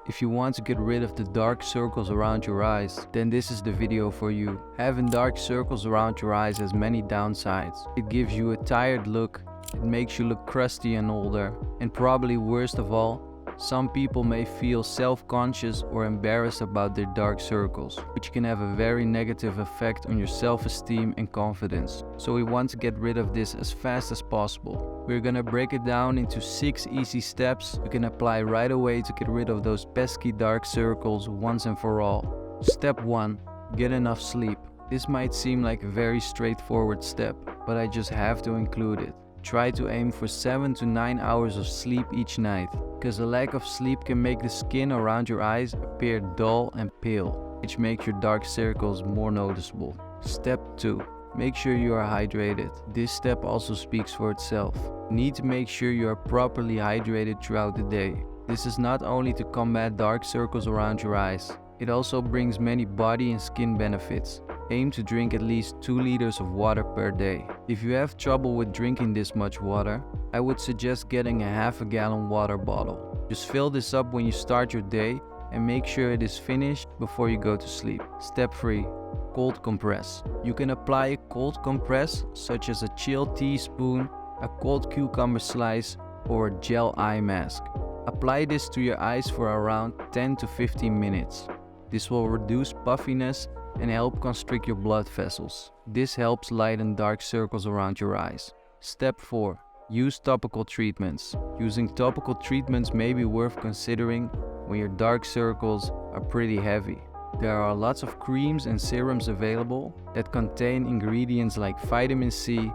If you want to get rid of the dark circles around your eyes, then this is the video for you. Having dark circles around your eyes has many downsides. It gives you a tired look, it makes you look crusty and older, and probably worst of all, some people may feel self-conscious or embarrassed about their dark circles, which can have a very negative effect on your self-esteem and confidence. So we want to get rid of this as fast as possible. We're gonna break it down into 6 easy steps you can apply right away to get rid of those pesky dark circles once and for all. Step 1. Get enough sleep. This might seem like a very straightforward step, but I just have to include it. Try to aim for 7 to 9 hours of sleep each night, because a lack of sleep can make the skin around your eyes appear dull and pale, which makes your dark circles more noticeable. Step 2. Make sure you are hydrated. This step also speaks for itself. You need to make sure you are properly hydrated throughout the day. This is not only to combat dark circles around your eyes, it also brings many body and skin benefits. Aim to drink at least 2 liters of water per day. If you have trouble with drinking this much water, I would suggest getting a half a gallon water bottle. Just fill this up when you start your day and make sure it is finished before you go to sleep. Step 3. Cold compress. You can apply a cold compress such as a chilled teaspoon, a cold cucumber slice, or a gel eye mask. Apply this to your eyes for around 10 to 15 minutes. This will reduce puffiness and help constrict your blood vessels. This helps lighten dark circles around your eyes. Step 4. Use topical treatments. Using topical treatments may be worth considering when your dark circles are pretty heavy. There are lots of creams and serums available that contain ingredients like vitamin C,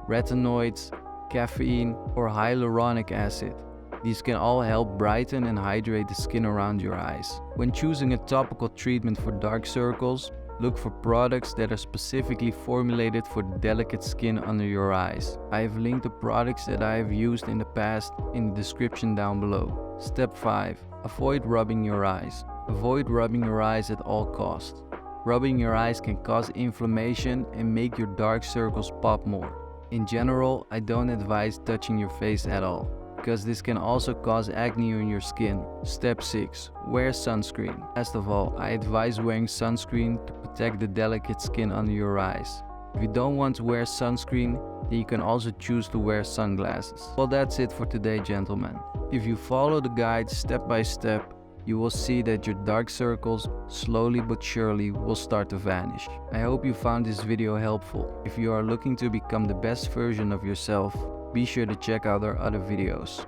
retinoids, caffeine, or hyaluronic acid. These can all help brighten and hydrate the skin around your eyes. When choosing a topical treatment for dark circles, look for products that are specifically formulated for delicate skin under your eyes. I have linked the products that I have used in the past in the description down below. Step 5. Avoid rubbing your eyes. Avoid rubbing your eyes at all costs. Rubbing your eyes can cause inflammation and make your dark circles pop more. In general, I don't advise touching your face at all, because this can also cause acne on your skin. Step 6. Wear sunscreen. Last of all, I advise wearing sunscreen to protect the delicate skin under your eyes. If you don't want to wear sunscreen, then you can also choose to wear sunglasses. Well, that's it for today, gentlemen. If you follow the guide step by step, you will see that your dark circles slowly but surely will start to vanish. I hope you found this video helpful. If you are looking to become the best version of yourself, be sure to check out our other videos.